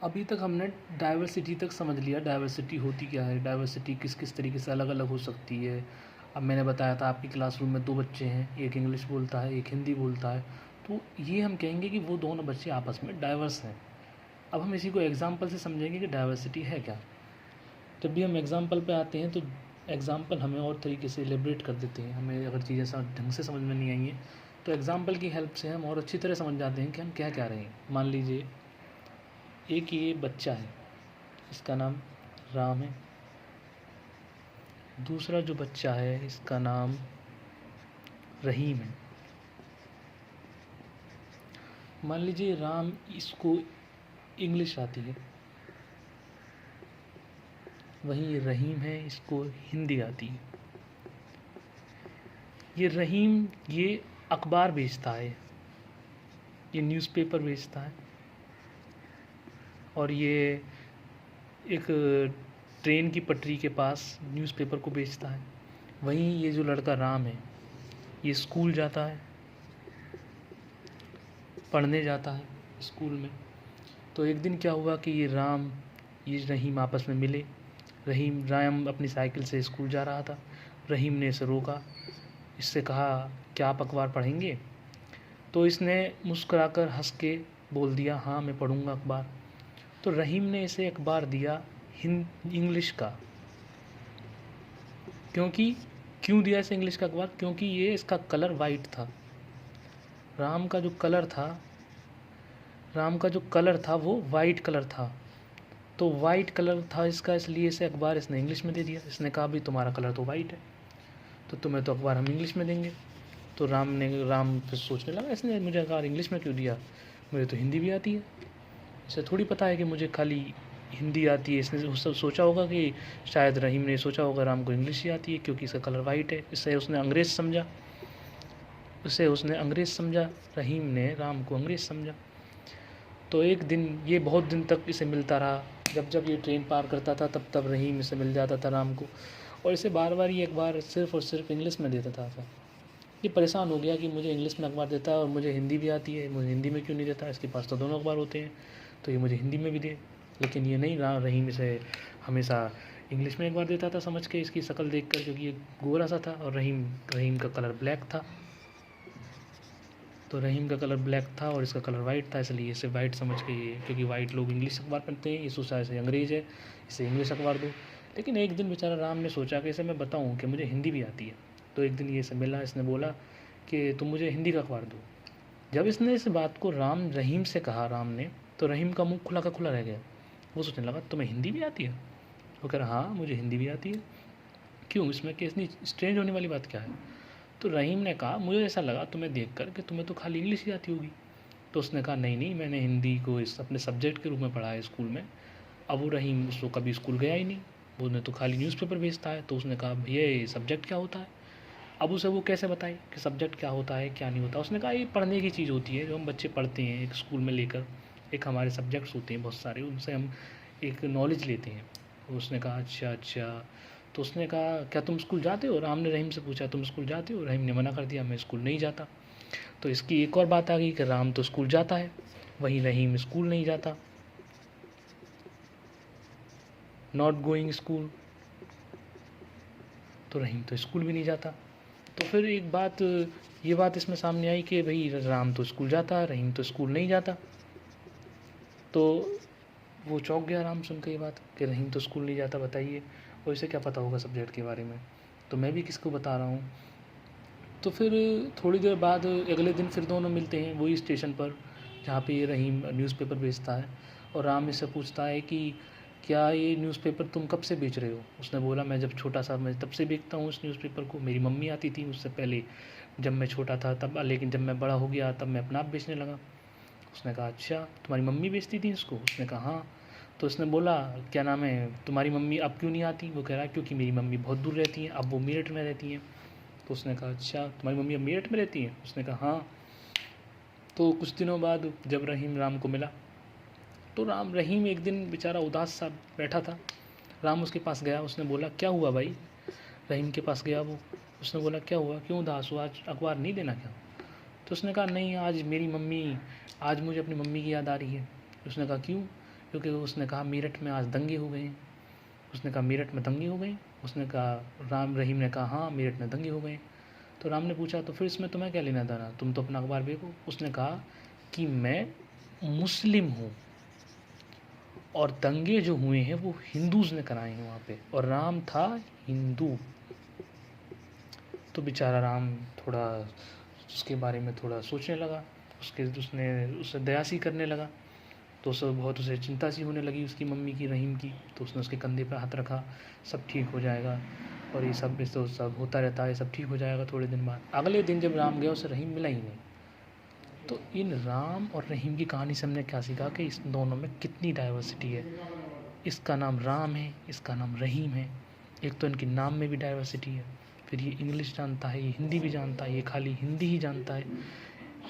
अभी तक हमने डाइवर्सिटी तक समझ लिया, डाइवर्सिटी होती क्या है, डाइवर्सिटी किस किस तरीके से अलग अलग हो सकती है। अब मैंने बताया था आपकी क्लासरूम में 2 बच्चे हैं, एक इंग्लिश बोलता है, एक हिंदी बोलता है, तो ये हम कहेंगे कि वो दोनों बच्चे आपस में डाइवर्स हैं। अब हम इसी को एग्ज़ाम्पल से समझेंगे कि डाइवर्सिटी है क्या। जब भी हम एग्ज़ाम्पल पे आते हैं तो एग्ज़ाम्पल हमें और तरीके से एलेबरेट कर देते हैं। हमें अगर चीज़ें ढंग से समझ में नहीं आई हैं तो एग्ज़ाम्पल की हेल्प से हम और अच्छी तरह समझ जाते हैं कि हम क्या कह रहे हैं। मान लीजिए एक ये बच्चा है, इसका नाम राम है। दूसरा जो बच्चा है इसका नाम रहीम है। मान लीजिए राम इसको इंग्लिश आती है, वहीं रहीम है इसको हिंदी आती है। ये रहीम ये अखबार बेचता है, ये न्यूज़पेपर बेचता है, और ये एक ट्रेन की पटरी के पास न्यूज़पेपर को बेचता है। वहीं ये जो लड़का राम है ये स्कूल जाता है, पढ़ने जाता है स्कूल में। तो एक दिन क्या हुआ कि ये रहीम आपस में मिले। राम अपनी साइकिल से स्कूल जा रहा था। रहीम ने इसे रोका, इससे कहा क्या आप अखबार पढ़ेंगे? तो इसने मुस्कुराकर हंस के बोल दिया हाँ मैं पढ़ूंगा अखबार। तो रहीम ने इसे अखबार दिया इंग्लिश का। क्यों दिया इसे इंग्लिश का अखबार? क्योंकि ये इसका कलर वाइट था। राम का जो कलर था वो वाइट कलर था। तो वाइट कलर था इसका, इसलिए इसे अखबार इसने इंग्लिश में दे दिया। इसने कहा भाई तुम्हारा कलर तो वाइट है तो तुम्हें तो अखबार हम इंग्लिश में देंगे। तो राम फिर सोचने लगा इसने मुझे अखबार इंग्लिश में क्यों दिया, मुझे तो हिंदी भी आती है। इसे थोड़ी पता है कि मुझे खाली हिंदी आती है। इसने सोचा होगा कि शायद रहीम ने सोचा होगा राम को इंग्लिश ही आती है क्योंकि इसका कलर वाइट है। इससे उसने अंग्रेज़ समझा। रहीम ने राम को अंग्रेज़ समझा। तो एक दिन ये बहुत दिन तक इसे मिलता रहा। जब ये ट्रेन पार करता था तब रहीम इसे मिल जाता था राम को, और इसे बार बार ये अखबार सिर्फ़ और सिर्फ इंग्लिश में देता था। ये परेशान हो गया कि मुझे इंग्लिश में अखबार देता है और मुझे हिंदी भी आती है, मुझे हिंदी में क्यों नहीं देता? इसके पास तो दोनों अखबार होते हैं, तो ये मुझे हिंदी में भी दे। लेकिन ये नहीं, रहीम इसे हमेशा इंग्लिश में अखबार देता था समझ के इसकी शक्ल देख कर, क्योंकि ये गोरा सा था और रहीम का कलर ब्लैक था। तो रहीम का कलर ब्लैक था और इसका कलर वाइट था, इसलिए इसे वाइट समझ के ये, क्योंकि वाइट लोग इंग्लिश अखबार पढ़ते हैं, ये सोचा इसे अंग्रेज़ है, इसे इंग्लिश अखबार दो। लेकिन एक दिन बेचारा राम ने सोचा कि इसे मैं बताऊँ कि मुझे हिंदी भी आती है। तो एक दिन ये इसे मिला, इसने बोला कि तुम मुझे हिंदी का अखबार दो। जब इसने इस बात को रहीम से कहा राम ने, तो रहीम का मुँह खुला का खुला रह गया। वो सोचने लगा तुम्हें हिंदी भी आती है? वो कह रहा हाँ मुझे हिंदी भी आती है। क्यों, इसमें इतनी स्ट्रेंज होने वाली बात क्या है? तो रहीम ने कहा मुझे ऐसा लगा तुम्हें देख कर कि तुम्हें तो खाली इंग्लिश ही आती होगी। तो उसने कहा नहीं, मैंने हिंदी को इस अपने सब्जेक्ट के रूप में पढ़ा है स्कूल में। अब वो रहीम उसको कभी स्कूल गया ही नहीं, उसने तो खाली न्यूज़पेपर भेजता है। तो उसने कहा भैया ये सब्जेक्ट क्या होता है? अब उसे वो कैसे बताए कि सब्जेक्ट क्या होता है क्या नहीं होता। उसने कहा ये पढ़ने की चीज़ होती है जो हम बच्चे पढ़ते हैं एक स्कूल में लेकर, एक हमारे सब्जेक्ट्स होते हैं बहुत सारे, उनसे हम एक नॉलेज लेते हैं। उसने कहा अच्छा। तो उसने कहा क्या तुम स्कूल जाते हो? राम ने रहीम से पूछा तुम स्कूल जाते हो? रहीम ने मना कर दिया मैं स्कूल नहीं जाता। तो इसकी एक और बात आ गई कि राम तो स्कूल जाता है, वहीं रहीम स्कूल नहीं जाता, नॉट गोइंग स्कूल। तो रहीम तो स्कूल भी नहीं जाता। तो फिर ये बात इसमें सामने आई कि भाई राम तो स्कूल जाता, रहीम तो स्कूल नहीं जाता। तो वो चौंक गया राम सुन के ये बात कि रहीम तो स्कूल नहीं जाता, बताइए और इसे क्या पता होगा सब्जेक्ट के बारे में, तो मैं भी किसको बता रहा हूँ। तो फिर थोड़ी देर बाद अगले दिन फिर दोनों मिलते हैं वही स्टेशन पर जहाँ पे ये रहीम न्यूज़पेपर बेचता है। और राम इससे पूछता है कि क्या ये न्यूज़पेपर तुम कब से बेच रहे हो? उसने बोला मैं जब छोटा सा मैं तब से बेचता हूँ इस न्यूज़पेपर को, मेरी मम्मी आती थी उससे पहले जब मैं छोटा था तब, लेकिन जब मैं बड़ा हो गया तब मैं अपना आप बेचने लगा। उसने कहा अच्छा तुम्हारी मम्मी बेचती थी इसको? उसने कहा हाँ। तो उसने बोला क्या नाम है तुम्हारी मम्मी अब क्यों नहीं आती? वो कह रहा है क्योंकि मेरी मम्मी बहुत दूर रहती हैं, अब वो मेरठ में रहती हैं। तो उसने कहा अच्छा तुम्हारी मम्मी अब मेरठ में रहती हैं? उसने कहा हाँ। तो कुछ दिनों बाद जब रहीम राम को मिला तो रहीम एक दिन बेचारा उदास सा बैठा था। राम उसके पास गया, उसने बोला क्या हुआ भाई? रहीम के पास गया वो, उसने बोला क्या हुआ, क्यों उदास हुआ, आज अखबार नहीं देना क्या? तो उसने कहा नहीं आज मुझे अपनी मम्मी की याद आ रही है। उसने कहा क्यों? क्योंकि उसने कहा मेरठ में आज दंगे हो गए हैं। उसने कहा मेरठ में दंगे हो गए। उसने कहा, रहीम ने कहा हाँ मेरठ में दंगे हो गए। तो राम ने पूछा तो फिर इसमें तुम्हें क्या लेना देना, तुम तो अपना अखबार देखो। उसने कहा कि मैं मुस्लिम हूँ और दंगे जो हुए हैं वो हिंदूज ने कराए हैं वहाँ पे, और राम था हिंदू। तो बेचारा राम थोड़ा उसके बारे में थोड़ा सोचने लगा, उससे दया सी करने लगा। तो उसे चिंता सी होने लगी उसकी मम्मी की, रहीम की। तो उसने उसके कंधे पर हाथ रखा, सब ठीक हो जाएगा, और ये सब होता रहता है, सब ठीक हो जाएगा थोड़े दिन बाद। अगले दिन जब राम गया उसे रहीम मिला ही नहीं। तो इन राम और रहीम की कहानी से हमने क्या सीखा कि इस दोनों में कितनी डाइवर्सिटी है। इसका नाम राम है, इसका नाम रहीम है। एक तो इनके नाम में भी डाइवर्सिटी है, फिर ये इंग्लिश जानता है, ये हिंदी भी जानता है, ये खाली हिंदी ही जानता है।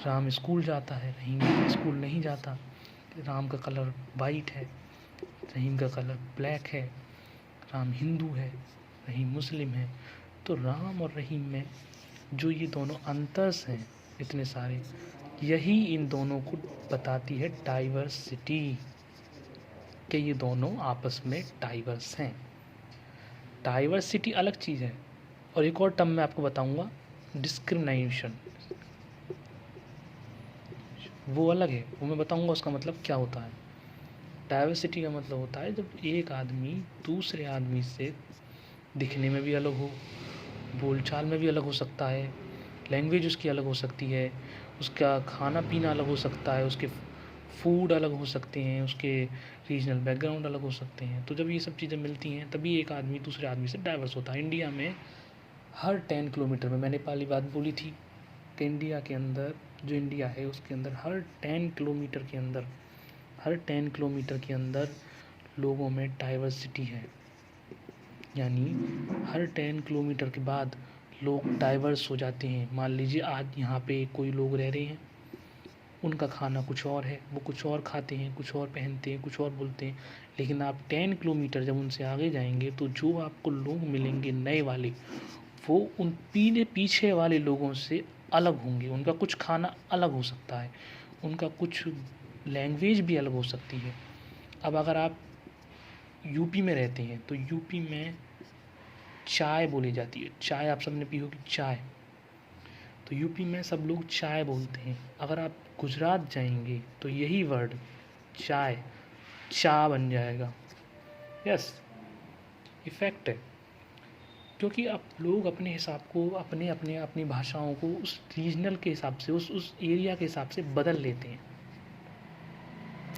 राम स्कूल जाता है, रहीम स्कूल नहीं जाता। राम का कलर वाइट है, रहीम का कलर ब्लैक है। राम हिंदू है, रहीम मुस्लिम है। तो राम और रहीम में जो ये दोनों अंतर्स हैं इतने सारे, यही इन दोनों को बताती है डाइवर्सिटी, कि ये दोनों आपस में डाइवर्स हैं। डाइवर्सिटी अलग चीज़ है। और एक और टर्म मैं आपको बताऊंगा, डिस्क्रिमिनेशन, वो अलग है, वो मैं बताऊंगा उसका मतलब क्या होता है। डाइवर्सिटी का मतलब होता है जब एक आदमी दूसरे आदमी से दिखने में भी अलग हो, बोलचाल में भी अलग हो सकता है, लैंग्वेज उसकी अलग हो सकती है, उसका खाना पीना अलग हो सकता है, उसके फूड अलग हो सकते हैं, उसके रीजनल बैकग्राउंड अलग हो सकते हैं। तो जब ये सब चीज़ें मिलती हैं तभी एक आदमी दूसरे आदमी से डाइवर्स होता है। इंडिया में हर 10 किलोमीटर में, मैंने पहली बात बोली थी कि इंडिया के अंदर, जो इंडिया है उसके अंदर हर 10 किलोमीटर के अंदर, हर 10 किलोमीटर के अंदर लोगों में डाइवर्सिटी है। यानी हर 10 किलोमीटर के बाद लोग डाइवर्स हो जाते हैं। मान लीजिए आज यहाँ पे कोई लोग रह रहे हैं, उनका खाना कुछ और है, वो कुछ और खाते हैं, कुछ और पहनते हैं, कुछ और बोलते हैं। लेकिन आप 10 किलोमीटर जब उनसे आगे जाएंगे तो जो आपको लोग मिलेंगे नए वाले, वो उन पीछे वाले लोगों से अलग होंगे। उनका कुछ खाना अलग हो सकता है, उनका कुछ लैंग्वेज भी अलग हो सकती है। अब अगर आप यूपी में रहते हैं तो यूपी में चाय बोली जाती है, चाय आप सबने पी होगी चाय, तो यूपी में सब लोग चाय बोलते हैं। अगर आप गुजरात जाएंगे तो यही वर्ड चाय चा बन जाएगा। यस, इफ़ेक्ट है, क्योंकि अब लोग अपने हिसाब को, अपनी भाषाओं को उस रीजनल के हिसाब से, उस एरिया के हिसाब से बदल लेते हैं।